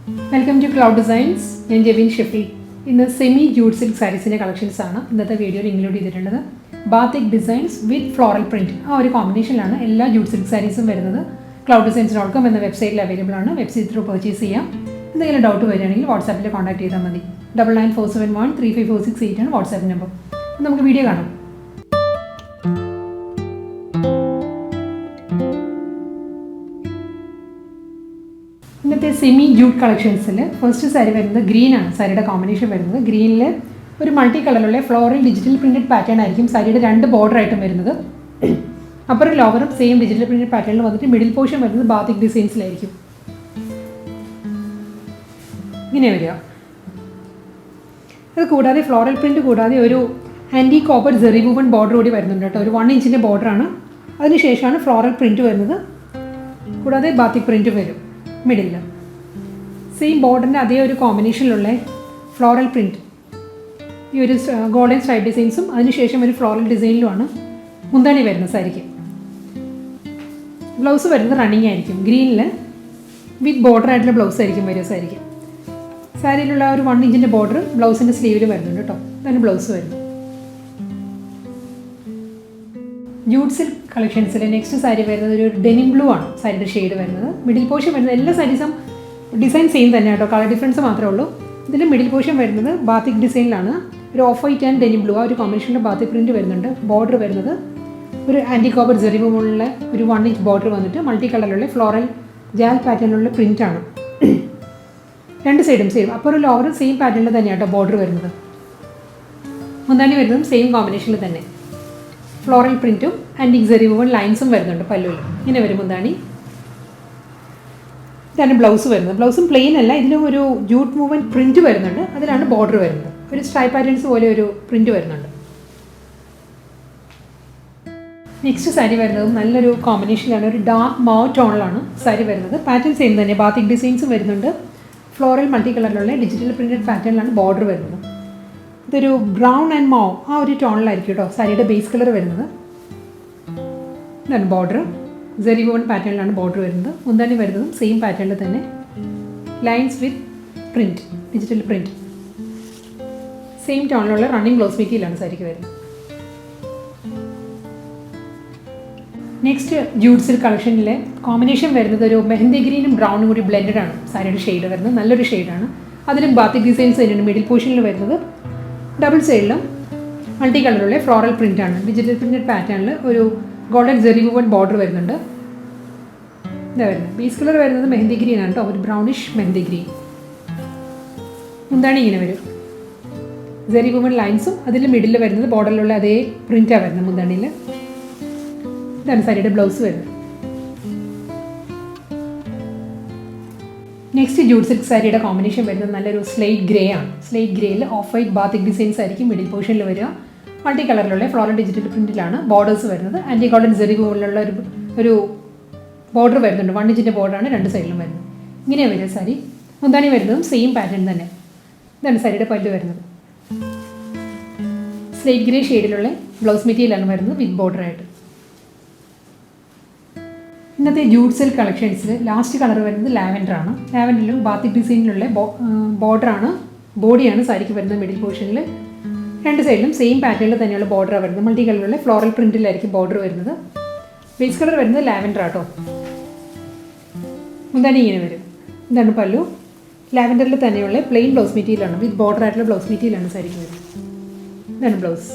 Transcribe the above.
Welcome to Cloud Designs. I am Jevin Sheffi. In the semi-jute silk sarees collections, in this video included batik designs with floral print. Our combination is all jute silk sarees. Clouddesigns.com and the website available on website through purchase. If you have doubt, WhatsApp contact 99471 35468 and WhatsApp number. Let's video. ഇന്നത്തെ semi jute കളക്ഷൻസിൽ first sari വരുന്നത് green ആണ്. സാരിയുടെ combination വരുന്നത് ഗ്രീനിൽ ഒരു multi കളറിലുള്ള floral digital printed pattern ആയിരിക്കും സാരിയുടെ രണ്ട് ബോർഡർ ആയിട്ടും വരുന്നത്. അപ്പറും ലോവറും സെയിം ഡിജിറ്റൽ പ്രിന്റഡ് പാറ്റേണിൽ വന്നിട്ട് മിഡിൽ പോർഷൻ വരുന്നത് ബാത്തിക് ഡിസൈൻസിലായിരിക്കും. ഇങ്ങനെ വരിക. അത് കൂടാതെ ഫ്ലോറൽ പ്രിന്റ് കൂടാതെ ഒരു ആൻറ്റി കോപ്പർ ജെറി വുവൺ ബോർഡർ കൂടി വരുന്നുണ്ട് കേട്ടോ. ഒരു 1 ഇഞ്ചിൻ്റെ ബോർഡറാണ്. അതിനുശേഷമാണ് ഫ്ലോറൽ പ്രിന്റ് വരുന്നത്. കൂടാതെ ബാത്തിക് പ്രിന്റ് വരും മിഡിൽ. സെയിം ബോർഡറിൻ്റെ അതേ ഒരു കോമ്പിനേഷനിലുള്ള ഫ്ലോറൽ പ്രിൻറ്റ്, ഈ ഒരു ഗോൾഡൻ സ്ട്രൈപ്പ് ഡിസൈൻസും അതിനുശേഷം ഒരു ഫ്ലോറൽ ഡിസൈനിലുമാണ് മുന്താണി വരുന്നത് സാരിക്ക്. ബ്ലൗസ് വരുന്നത് റണ്ണിങ് ആയിരിക്കും. ഗ്രീനിൽ വിത്ത് ബോർഡർ ആയിട്ടുള്ള ബ്ലൗസ് ആയിരിക്കും വരിക സാരിക്ക്. സാരിയിലുള്ള ഒരു 1 ഇഞ്ചിൻ്റെ ബോർഡർ ബ്ലൗസിൻ്റെ സ്ലീവിൽ വരുന്നുണ്ട് കേട്ടോ. അതാണ് ബ്ലൗസ് വരുന്നത്. ജൂട്ട് സിൽക്ക് കളക്ഷൻസിലെ നെക്സ്റ്റ് സാരി വരുന്നത് ഒരു ഡെനിം ബ്ലൂ ആണ് സാരിയുടെ ഷെയ്ഡ് വരുന്നത്. മിഡിൽ പോർഷൻ വരുന്നത് എല്ലാ സാരീസും ഡിസൈൻ സെയിം തന്നെ കേട്ടോ, കളർ ഡിഫറൻസ് മാത്രമേ ഉള്ളൂ. ഇതിൽ മിഡിൽ പോർഷൻ വരുന്നത് ബാത്തിക് ഡിസൈനിലാണ്. ഒരു of white and denim blue ആ ഒരു കോമ്പിനേഷനിൽ ബാത്തിക് പ്രിൻറ്റ് വരുന്നുണ്ട്. ബോർഡർ വരുന്നത് ഒരു ആൻറ്റി കോപ്പർ ജെറി വുവണിലുള്ള ഒരു 1 ഇഞ്ച് ബോർഡർ വന്നിട്ട് മൾട്ടി കളറിലുള്ള ഫ്ലോറൽ ജാൽ പാറ്റേണിലുള്ള പ്രിൻ്റാണ്. രണ്ട് സൈഡും സെയിം. അപ്പോൾ ഒരു ലോവറും സെയിം പാറ്റേണിൽ തന്നെയാണ് കേട്ടോ ബോർഡർ വരുന്നത്. മുന്താണി വരുന്നതും സെയിം കോമ്പിനേഷനിൽ തന്നെ ഫ്ലോറൽ പ്രിൻറ്റും ആൻറ്റിക് ജെറി വുവൺ ലൈൻസും വരുന്നുണ്ട് പല്ലുവിൽ. ഇങ്ങനെ വരും മുന്താണി. ഇതാണ് ബ്ലൗസ് വരുന്നത്. ബ്ലൗസും പ്ലെയിൻ അല്ല, ഇതിലും ഒരു ജൂട്ട് മൂവ്മെൻറ്റ് പ്രിൻറ്റ് വരുന്നുണ്ട്. അതിലാണ് ബോർഡർ വരുന്നത്. ഒരു സ്ട്രൈപ്പ് പാറ്റേൺസ് പോലെ ഒരു പ്രിൻറ്റ് വരുന്നുണ്ട്. നെക്സ്റ്റ് സാരി വരുന്നതും നല്ലൊരു കോമ്പിനേഷനിലാണ്. ഒരു ഡാർക്ക് മൗ ടോണിലാണ് സാരി വരുന്നത്. പാറ്റേൺ സെയിം തന്നെ, ബാത്തിക് ഡിസൈൻസും വരുന്നുണ്ട്. ഫ്ലോറൽ മൾട്ടി കളറിലുള്ള ഡിജിറ്റൽ പ്രിൻറ്റഡ് പാറ്റേണിലാണ് ബോർഡർ വരുന്നത്. ഇതൊരു ബ്രൗൺ ആൻഡ് മൗ ആ ഒരു ടോണിലായിരിക്കും കേട്ടോ സാരിയുടെ ബേസ് കളർ വരുന്നത്. ഇതാണ് ബോർഡർ. ജെറി വുവൺ പാറ്റേണിലാണ് ബോർഡർ വരുന്നത്. മുന്താണി വരുന്നതും സെയിം പാറ്റേണിൽ തന്നെ lines with print, digital print. Same ടോണിലുള്ള റണ്ണിങ് ബ്ലൗസ് മെറ്റീരിയലാണ് സാരിക്ക് വരുന്നത്. നെക്സ്റ്റ് ജൂട്ട് സിൽക്ക് കളക്ഷനിലെ കോമ്പിനേഷൻ വരുന്നത് ഒരു മെഹന്തി ഗ്രീനും ബ്രൗണും കൂടി ബ്ലെൻഡഡ് ആണ് സാരിയുടെ ഷെയ്ഡ് വരുന്നത്. നല്ലൊരു ഷെയ്ഡാണ്. അതിലും ബാത്തിക് ഡിസൈൻസ് തന്നെയാണ്. മിഡിൽ പോർഷനിൽ വരുന്നത് ഡബിൾ സൈഡിലും മൾട്ടി കളറിലുള്ള ഫ്ലോറൽ പ്രിൻ്റാണ്. ഡിജിറ്റൽ പ്രിൻറ്റഡ് പാറ്റേണിൽ ഒരു ഗോൾഡൻ ജെറി വുവൺ ബോർഡർ വരുന്നുണ്ട്. ഇതാ വരുന്നത്. ബേസ് കളർ വരുന്നത് മെഹന്തി ഗ്രീൻ ആണ് കേട്ടോ, ഒരു ബ്രൗണിഷ് മെഹന്തി ഗ്രീൻ. മുന്താണി ഇങ്ങനെ വരും. ജെറി വുവൺ ലൈൻസും അതിൽ മിഡിൽ വരുന്നത് ബോർഡറിലുള്ള അതേ പ്രിൻറ്റാണ് വരുന്നത് മുന്താണിയിൽ. ഇതാണ് സാരിയുടെ ബ്ലൗസ് വരുന്നത്. നെക്സ്റ്റ് ജൂട്ട് സിൽക്ക് സാരിയുടെ കോമ്പിനേഷൻ വരുന്നത് നല്ലൊരു സ്ലേറ്റ് ഗ്രേ ആണ്. സ്ലേറ്റ് ഗ്രേയിൽ ഓഫ് വൈറ്റ് ബാത്തിക് ഡിസൈൻസ് ആയിരിക്കും മിഡിൽ പോർഷനിൽ വരിക. മൾട്ടി കളറിലുള്ള ഫ്ലോറൽ ഡിജിറ്റൽ പ്രിൻറ്റിലാണ് ബോർഡേഴ്സ് വരുന്നത്. ആൻറ്റി ഗോൾഡൻ ജെറി വുവണിലുള്ള ഒരു ബോർഡർ വരുന്നുണ്ട്. 1 ഇഞ്ചിൻ്റെ ബോർഡറാണ് രണ്ട് സൈഡിലും വരുന്നത്. ഇങ്ങനെയാണ് വരിക സാരി. മുന്താണി വരുന്നതും സെയിം പാറ്റേൺ തന്നെ. ഇതാണ് സാരിയുടെ പല്ല് വരുന്നത്. സ്ലേറ്റ് ഗ്രേ ഷെയ്ഡിലുള്ള ബ്ലൗസ് മെറ്റീരിയലാണ് വരുന്നത് വിത്ത് ബോർഡറായിട്ട്. ഇന്നത്തെ ജൂട്ട് സിൽക്ക് കളക്ഷൻസിൽ ലാസ്റ്റ് കളർ വരുന്നത് ലാവൻഡർ ആണ്. ലാവൻഡറിലും ബാത്തിക് ഡിസൈനിലുള്ള ബോർഡറാണ്, ബോഡിയാണ് സാരിക്ക് വരുന്നത്. മിഡിൽ പോർഷനിൽ രണ്ട് സൈഡിലും സെയിം പാറ്റേണിൽ തന്നെയുള്ള ബോർഡറാണ് വരുന്നത്. മൾട്ടി കളറിലുള്ള ഫ്ലോറൽ പ്രിൻറ്റിലായിരിക്കും ബോർഡർ വരുന്നത്. ബേസ് കളർ വരുന്നത് ലാവൻഡർ ആട്ടോ. മുന്താണി ഇങ്ങനെ വരും. ഇതാണ് പല്ലു. ലാവൻഡറിൽ തന്നെയുള്ള പ്ലെയിൻ ബ്ലൗസ് മെറ്റീരിയലാണ്, വിത്ത് ബോർഡർ ആയിട്ടുള്ള ബ്ലൗസ് മെറ്റീരിയലാണ് സാരിക്ക് വരുന്നത്. ഇതാണ് ബ്ലൗസ്.